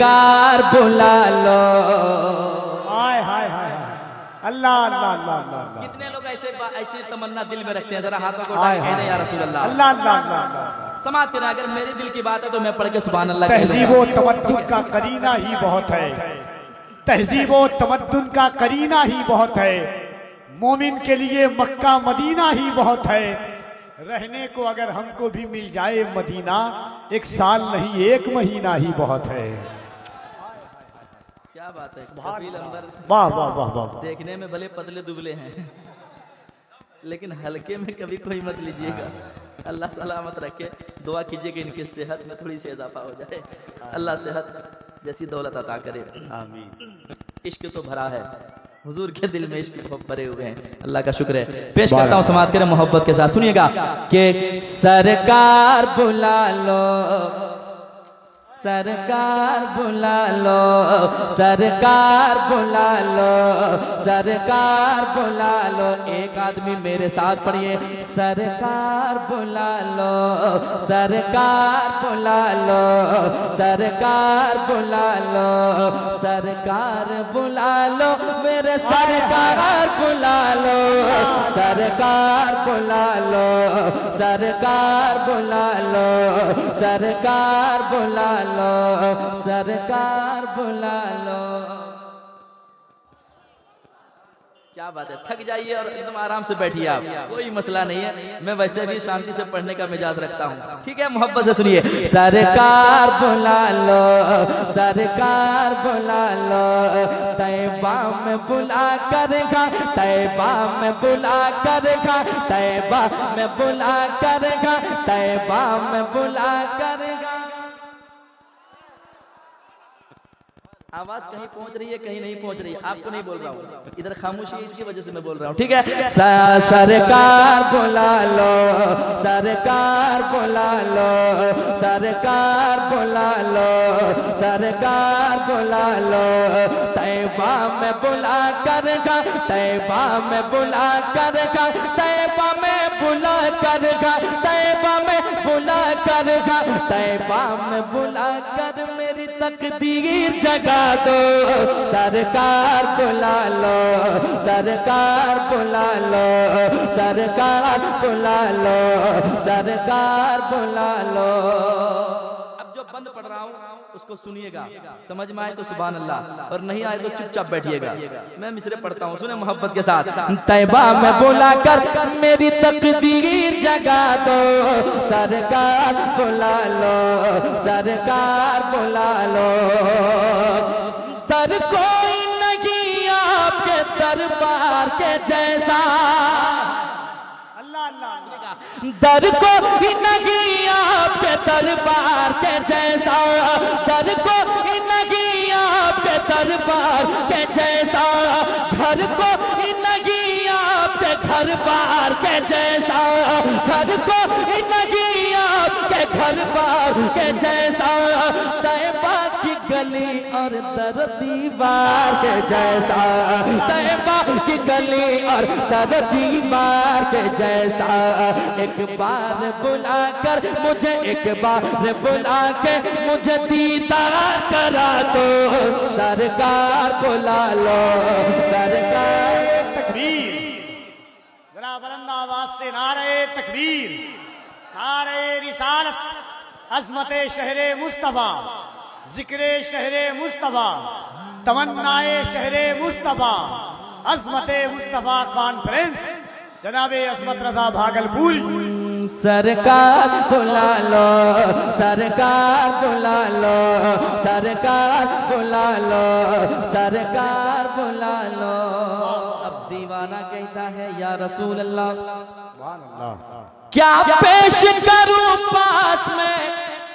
Car बुला लो। हाय हाय हाय अल्लाह अल्लाह अल्लाह अल्लाह। कितने लोग ऐसे तमन्ना दिल में रखते हैं, जरा हाथों को उठा के कह दें या रसूल अल्लाह। अल्लाह अल्लाह अल्लाह। समाज करें, अगर मेरी दिल की बात है तो मैं पढ़ के सुभान अल्लाह कह लूंगा। तहजीब तमद्दुन का करीना ही बहुत है, तहजीब तमद्दुन का करीना ही बहुत है। मोमिन के लिए मक्का मदीना ही बहुत है। रहने को अगर हमको भी मिल जाए मदीना, एक साल नहीं एक महीना ही बहुत है। क्या बात है, कबील अंबर वाह वाह वाह वाह। देखने में भले पतले दुबले हैं लेकिन हल्के में कभी कोई मत लीजिएगा। अल्लाह सलामत रखे। दुआ कीजिए कि इनकी सेहत में थोड़ी सी इजाफा हो जाए, अल्लाह सेहत जैसी दौलत अता करे। आमीन। इश्क तो भरा है, हुजूर के दिल में इश्क बहुत भरे हुए हैं, अल्लाह का शुक्र है। पेश करता हूँ समात करें मोहब्बत के साथ, सुनिएगा कि सरकार बुला लो, सरकार बुला लो, सरकार बुला लो, सरकार बुला लो। एक आदमी मेरे साथ पढ़िए, सरकार बुला लो, सरकार बुला लो, सरकार बुला लो, सरकार बुला लो, मेरे सरकार बुला लो, सरकार बुला लो, सरकार बुला लो, सरकार बुला लो, सरकार बुला लो। क्या बात है, थक जाइए और एकदम आराम से बैठिए आप, कोई मसला नहीं है। मैं वैसे भी शांति से पढ़ने का मिजाज रखता हूँ, ठीक है। मोहब्बत से सुनिए, सरकार बुला लो, सरकार बुला लो, तैबा में बुला कर खा, तैबा में बुला कर खा, तैबा में बुला कर खा, तैबा में बुला कर खा। आवाज कहीं पहुंच रही है, कहीं नहीं पहुंच रही है, आपको नहीं बोल रहा हूँ, इधर खामोशी है इसकी वजह से मैं बोल रहा हूँ, ठीक है। सरकार बुला लो, सरकार बुला लो, सरकार बुला लो, सरकार बुला लो, तैबा में बुला कर खा, तैबा में बुला कर खा, तैबा में बुला कर खा, तैबा में बुला कर खा, तैबा में बुला कर मेरी तकदीर जगा दो। सरकार बुला लो, सरकार बुला लो, सरकार बुला लो, सरकार बुला लो। अब जो बंद पढ़ रहा हूँ उसको सुनिएगा, समझ में आए तो सुभान अल्लाह, और नहीं आए तो चुपचाप बैठिएगा। मैं मिसरे पढ़ता हूँ, सुने मोहब्बत के साथ। तैबा में बुला कर मेरी तकदीर जगा दो, सरकार बुला लो, सरकार बुला लो। दर कोई नहीं आपके दरबार के जैसा, अल्लाह अल्लाह। दर कोई नहीं आपके दरबार के जैसा, दर कोई नहीं आपके दरबार के जैसा, घर को नहीं आपके घर बार के जैसा, घर को नहीं आपके घर बार के जैसा, तैबा की गली और दर दीवार के जैसा, तैबा की गली और दर दीवार के जैसा। एक बार बुला कर मुझे, एक बार बुला के मुझे दीदार करा दो, सरकार बुला लो, सरकार। तकबीर, जरा बुलंद आवाज से नारे तकबीर, नारे रिसालत, अज़मते शहरे मुस्तफा, जिक्रे शहरे मुस्तफा, तमन्नाए शहरे मुस्तफा, अज़मते मुस्तफा कॉन्फ्रेंस, जनाबे अज़मत रज़ा भागलपुर। सरकार बुला लो, सरकार बुला लो, सरकार बुला लो, सरकार बुला लो। अब दीवाना कहता है या रसूल अल्लाह, क्या पेश करूं पास में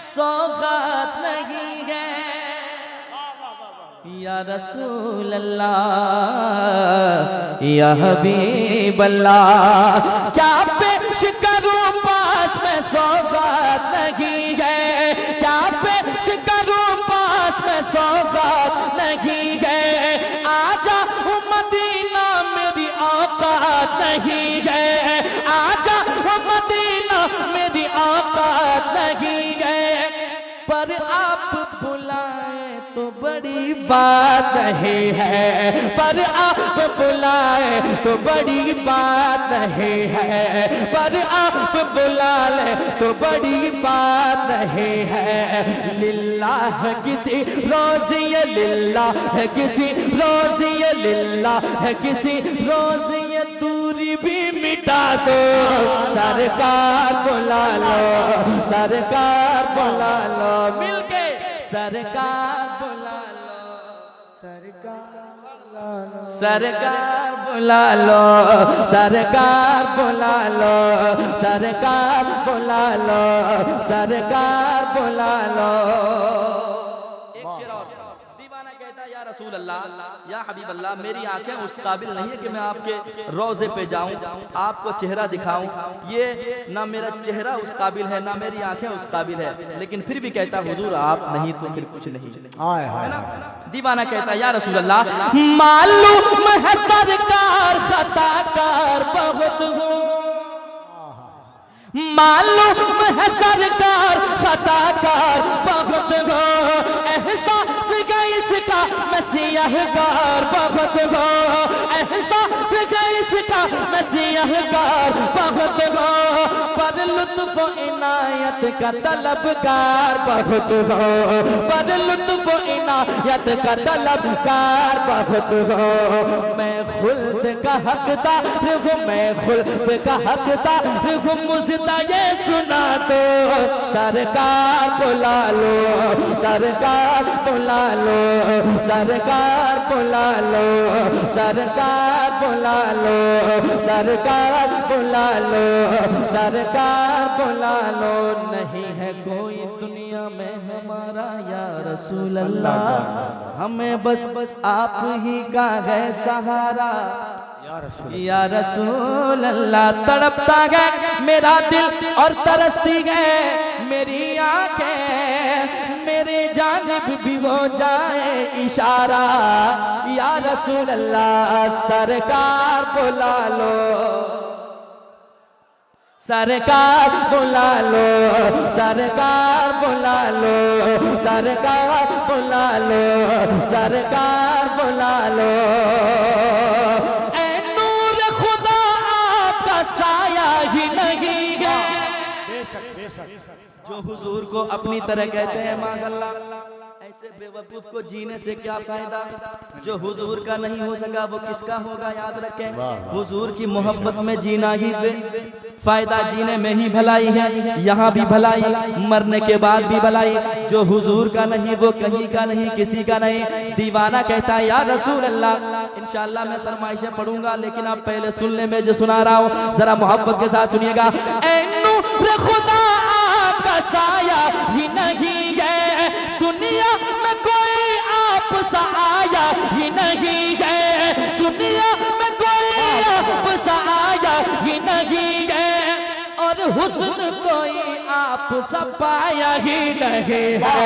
सौगात नहीं है, या रसूल अल्लाह, या हबीब अल्लाह। क्या पेश करूं पास में सौगात नहीं है, क्या पेश करूं पास में सौगात नहीं है, आजा मदीना मेरी औकात नहीं है, आजा मदीना मेरी औकात नहीं है, पर आप बुलाए तो तो बड़ी बात नहीं है, पर आप बुलाए तो बड़ी बात नहीं है, पर आप बुला ले तो बड़ी बात नहीं है। लिल्लाह किसी रोज़ ये लिल्लाह है, किसी रोज़ ये लिल्लाह है, किसी रोज़ ये दूरी भी मिटा दो। सरकार बुला लो, सरकार बुला लो, मिलके सरकार बुला लो, सरकार बुला लो, सरकार बुला लो, सरकार बुला लो, सरकार बुला लो। एक शेर और, दीवाना कहता या रसूल अल्लाह, या हबीब अल्लाह, मेरी आंखें उस काबिल नहीं है कि मैं आपके रोज़े पे जाऊं, आपको चेहरा दिखाऊं, ये ना मेरा चेहरा उस काबिल है, ना मेरी आंखें उस काबिल है, लेकिन फिर भी कहता हुजूर आप नहीं तो फिर कुछ नहीं, है ना। दीवाना कहता या रसूल अल्लाह, मालूम है सरकार खताकार बहुत हो, मालूम है सरकार खताकार बहुत हो, एहसास का इसका मसीहगार बहुत हो, एहसास का इसका मसीहगार बहुत हो, पर लुत्फ इनायत का तलबगार बहुत हो, पर लुत्फ इनायत का तलबगार बहुत हो। मैं खुल्द का हकदार हूँ, मैं खुल्द का हकदार हूँ, मुझे ये सुना दो। सरकार बुला लो, सरकार बुला लो, सरकार बुला लो, सरकार बुला लो, सरकार बुला लो, सरकार बुला लो। नहीं है कोई दुनिया में हमारा या रसूल अल्लाह, हमें बस बस आप ही का है सहारा या रसूल अल्लाह। तड़पता है मेरा दिल और तरसती है मेरी आंखें, मेरे जानिब भी हो जाए इशारा या रसूल अल्लाह। सरकार बुला लो, सरकार बुला लो, सरकार बुला लो, सरकार बुला लो, सरकार बुला लो। साया ही नहीं है, जो हुजूर को अपनी तरह कहते हैं माशाअल्लाह, ऐसे बेवकूफ को जीने से क्या फायदा, जो हुजूर का नहीं हो सका वो किसका होगा। याद रखें, हुजूर की मोहब्बत में जीना ही फायदा, जीने में ही भलाई है, यहाँ भी भलाई, मरने के बाद भी भलाई। जो हुजूर का नहीं वो कहीं का नहीं, किसी का नहीं। दीवाना कहता है या रसूल अल्लाह, इंशाअल्लाह मैं फरमाइशें पढ़ूंगा, लेकिन आप पहले सुनने में जो सुना रहा हूँ जरा मोहब्बत के साथ सुनिएगा। ऐ नूर खुदा आपका साया ही नहीं है, दुनिया में कोई आप सा आया ही नहीं है, दुनिया में कोई आप सा आया ही नहीं है, और हुस्न कोई आप सा पाया ही नहीं है,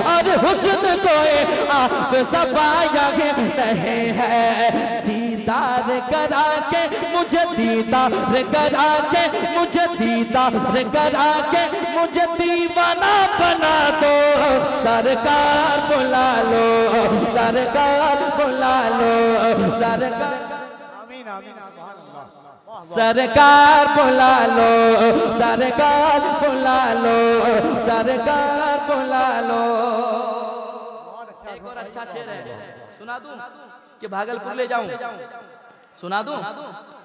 और हुस्न कोई आप सा पाया ही नहीं है। दीदार करा के मुझे, दीदार करा के मुझे, दीदार करा के मुझे दीवाना बना दो। सरकार बुला लो, सरकार बुला लो, सरकार, आमीन आमीन सुभान अल्लाह, सरकार बुला लो, सरकार बुला लो, सरकार बुला लो। एक और अच्छा शेर है, सुना दूं कि भागलपुर ले जाऊं, सुना दूं?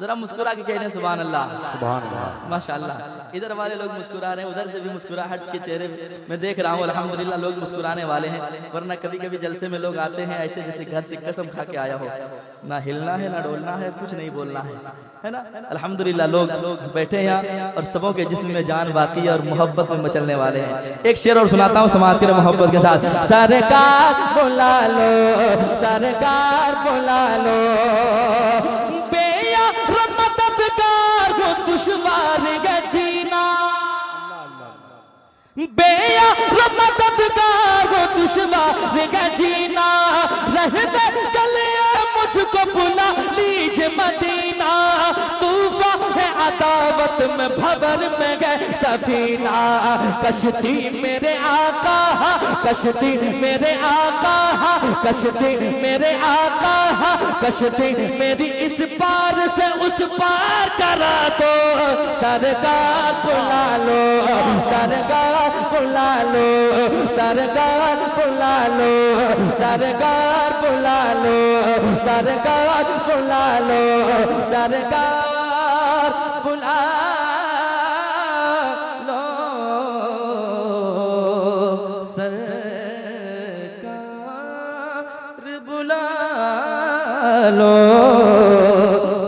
जरा मुस्कुरा के कहने सुभान अल्लाह, सुभान अल्लाह, माशाअल्लाह। इधर वाले लोग मुस्कुरा रहे हैं, उधर से भी मुस्कुराहट के चेहरे में देख रहा हूँ। अल्हम्दुलिल्लाह लोग मुस्कुराने वाले हैं, वरना कभी कभी जलसे में लोग आते हैं ऐसे जैसे घर से कसम खा के आया हो, ना हिलना है ना डोलना है, कुछ नहीं बोलना है ना। अल्हम्दुलिल्लाह लोग बैठे हैं यहाँ और सबों के जिस्म में जान बाकी है और मोहब्बत में मचलने वाले हैं। एक शेर और सुनाता हूँ समाज के मोहब्बत के साथ। सरकार बुला लो, सरकार बुला लो, मददगार हो दुश्वार है जीना, बेया मददगार हो दुश्वार है जीना, रहने के लिए मुझको बुला लीजिए मदीना, तूफा है अदावत में भंवर में गए सफीना कश्ती मेरे आका, कश्ती मेरे आका, कश्ती मेरे आका, कश्ती मेरी इस पार से उस पार करा दो। सरकार बुला लो, सरकार बुला लो, सरकार बुला लो, सरकार बुला लो, सरकार बुला लो, सरकार बुला लो, सरकार बुला लो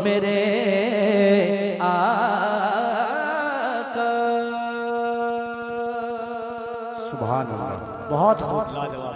मेरे आका। सुभान अल्लाह, बहुत खूब, लाजवाब।